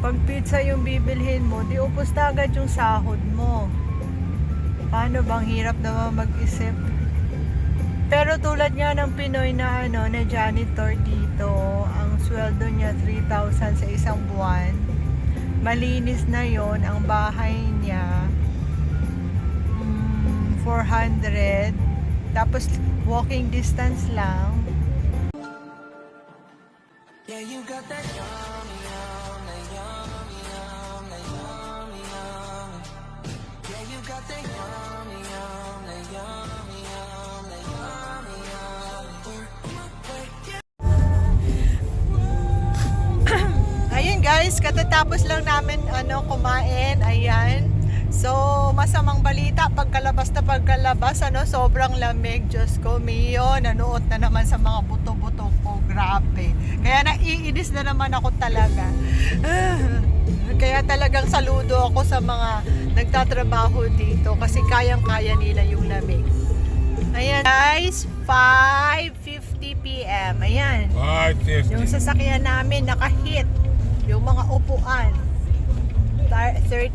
Pag pizza yung bibilhin mo, di upos na agad yung sahod mo. Paano bang hirap naman mag-isip? Pero tulad nga ng Pinoy na na janitor dito, ang sweldo niya 3,000 sa isang buwan. Malinis na yon ang bahay niya. 400. Tapos walking distance lang. Yeah, you got that yummy, yum, that yummy, yum, that yummy, yum. Yeah, you got that yummy, yum, that yummy, yum, that yummy, yum. Ayun guys, katatapos lang namin kumain. Ayan. So, masamang balita pagkalabas, sobrang lamig. Diyos ko, Mio, nanuot na naman sa mga buto-buto ko. Grabe. Kaya naiinis na naman ako talaga. Kaya talagang saludo ako sa mga nagtatrabaho dito kasi kayang-kaya nila yung lamig. Ayan guys, 5:50 PM. Ayan. 5:50. Yung sasakyan namin nakahit. Yung mga upuan 30.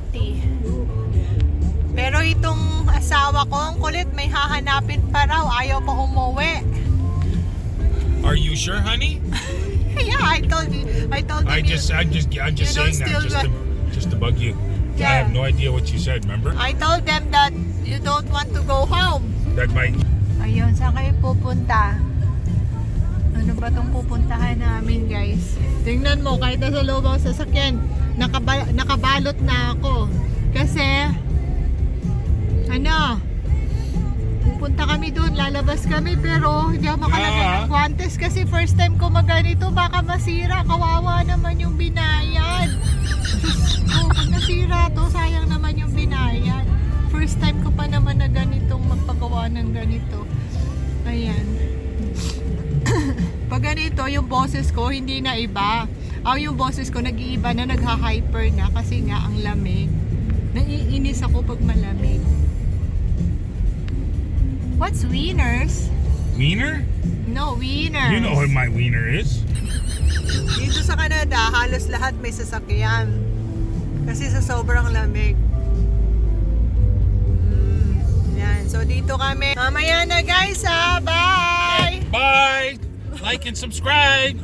Pero itong asawa ko, ang kulit, may hahanapin pa raw. Ayaw pa umuwi. Are you sure, honey? Yeah, I told him. I'm just saying that just to bug you. Yeah. I have no idea what you said. Remember? I told them that you don't want to go home. That might. Ayun, saan kayo pupunta? Ano ba itong pupuntahan namin, guys? Tingnan mo, kahit nasa loob ako sasakyan, nakabalot na ako. Kasi, pupunta kami doon, lalabas kami, pero hindi ako makalagay ng guantes kasi first time ko maganito, baka masira, kawawa naman yung binayad. Pag nasira to, sayang naman yung binayad. First time ko pa naman na ganitong magpagawa ng ganito. Ayan. Pag ganito, yung boses ko hindi na iba. Yung boses ko nag-iiba na, nagha-hyper na kasi nga ang lamig. Naiinis ako pag malamig. What's wieners? Wiener? No, wieners. You know what my wiener is. Dito sa Canada, halos lahat may sasakyan. Kasi sa sobrang lamig. Yan. So dito kami. Mamaya na guys ha. Bye! Bye. Like and subscribe.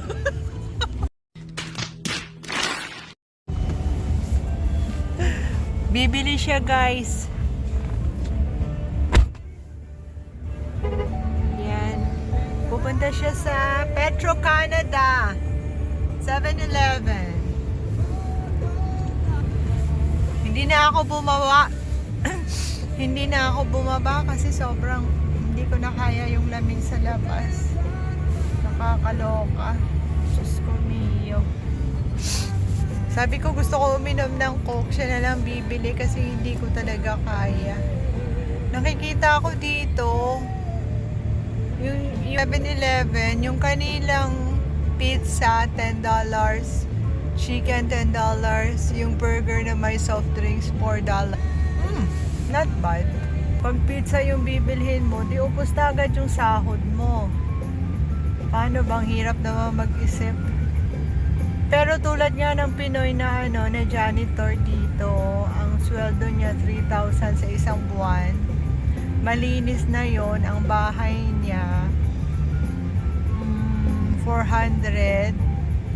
Bibili siya guys. Yan. Pupunta siya sa Petro Canada 7-Eleven. Hindi na ako bumaba. Hindi na ako bumaba kasi sobrang hindi ko na kaya yung lamig sa labas. Nakakaloka. Diyos ko, Mio. Sabi ko gusto ko uminom ng Coke, siya na lang bibili kasi hindi ko talaga kaya. Nakikita ko dito yung 7-Eleven, yung kanilang pizza $10, chicken $10, yung burger na may soft drinks $4. Not bad. Pag pizza yung bibilhin mo, di upos na agad yung sahod mo. Paano bang hirap naman mag-isip? Pero tulad nga ng Pinoy na na janitor dito, ang sweldo niya 3,000 sa isang buwan. Malinis na yon ang bahay niya. 400.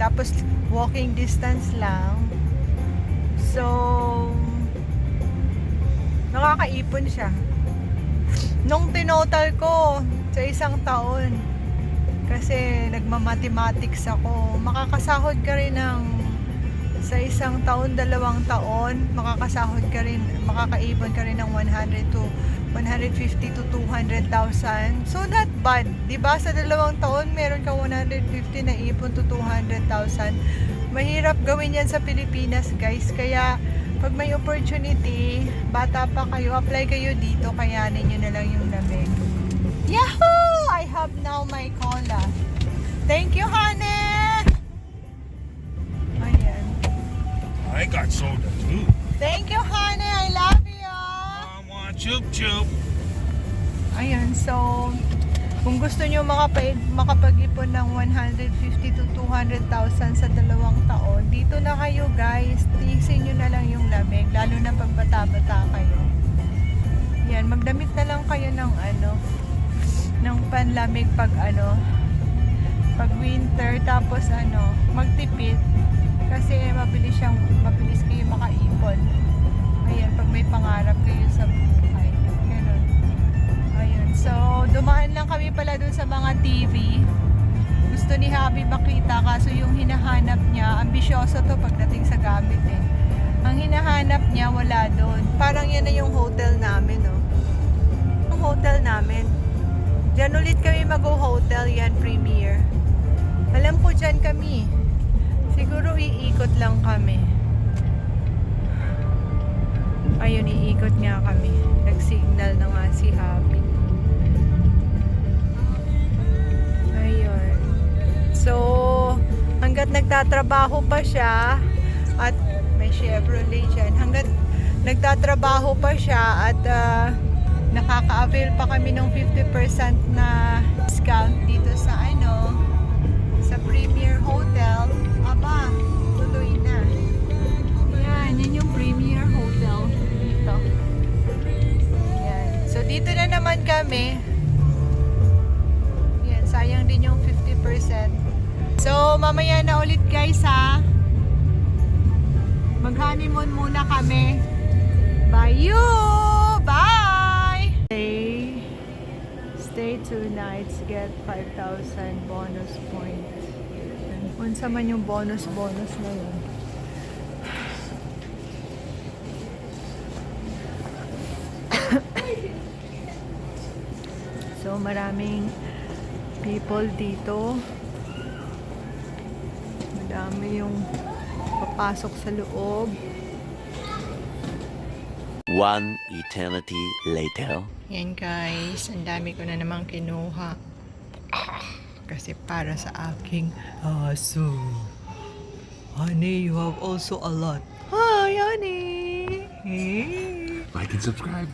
Tapos walking distance lang. So, nakakaipon siya. Nung tinotal ko sa isang taon, kasi nagmamathematics ako, makakasahod ka rin sa isang taon, 2 taon, makakaipon ka rin ng 150 to 200,000. So not bad, 'di ba? Sa 2 taon meron kang 150 na ipon to 200,000. Mahirap gawin 'yan sa Pilipinas, guys. Kaya pag may opportunity, bata pa kayo, apply kayo dito, kayanin niyo na lang yung lamig. Yahoo! I have now my cola. Thank you, honey! Ayan. I got soda too. Thank you, honey. I love you. I want chup chup. Ayan, so Kung gusto nyo makapag-ipon ng 150 to 200,000 sa 2 taon, dito na kayo guys. Tiisin nyo na lang yung lamig, lalo na pag bata-bata kayo. Yan, magdamit na lang kayo ng ng panlamig pag pag winter, tapos magtipid kasi mabilis kayo makaipon. Ayan, pag may pangarap kayo sa buhay. Ganun. Ayun. So, dumaan lang kami pala dun sa mga TV. Gusto ni Happy makita, kaso yung hinahanap niya, ambisyoso to pagdating sa gamit eh. Ang hinahanap niya, wala doon. Parang yan na yung hotel namin, no? Yung hotel namin. Diyan ulit kami mag-hotel, yan, Premier. Alam ko dyan kami. Siguro iikot lang kami. Ayun, iikot nga kami. Nag-signal na nga si Happy. Ayun. So, hanggat nagtatrabaho pa siya, at may Chevrolet dyan, hanggat nagtatrabaho pa siya at nakaka-avail pa kami ng 50% na discount dito sa sa Premier Hotel, aba, tuloy na. Yan yung Premier Hotel dito. Yan. So dito na naman kami. Yan, sayang din yung 50%. So mamaya na ulit guys ha. Mag-honeymoon muna kami. Bye you! Bye! Stay 2 nights, get 5,000 bonus points. Unsa man yung bonus na yun. So maraming people dito. Madami yung papasok sa loob. One eternity later. Yan guys, ang dami ko na namang kinuha. Kasi para sa aking aso. Honey, you have also a lot. Hi, honey! Like and subscribe.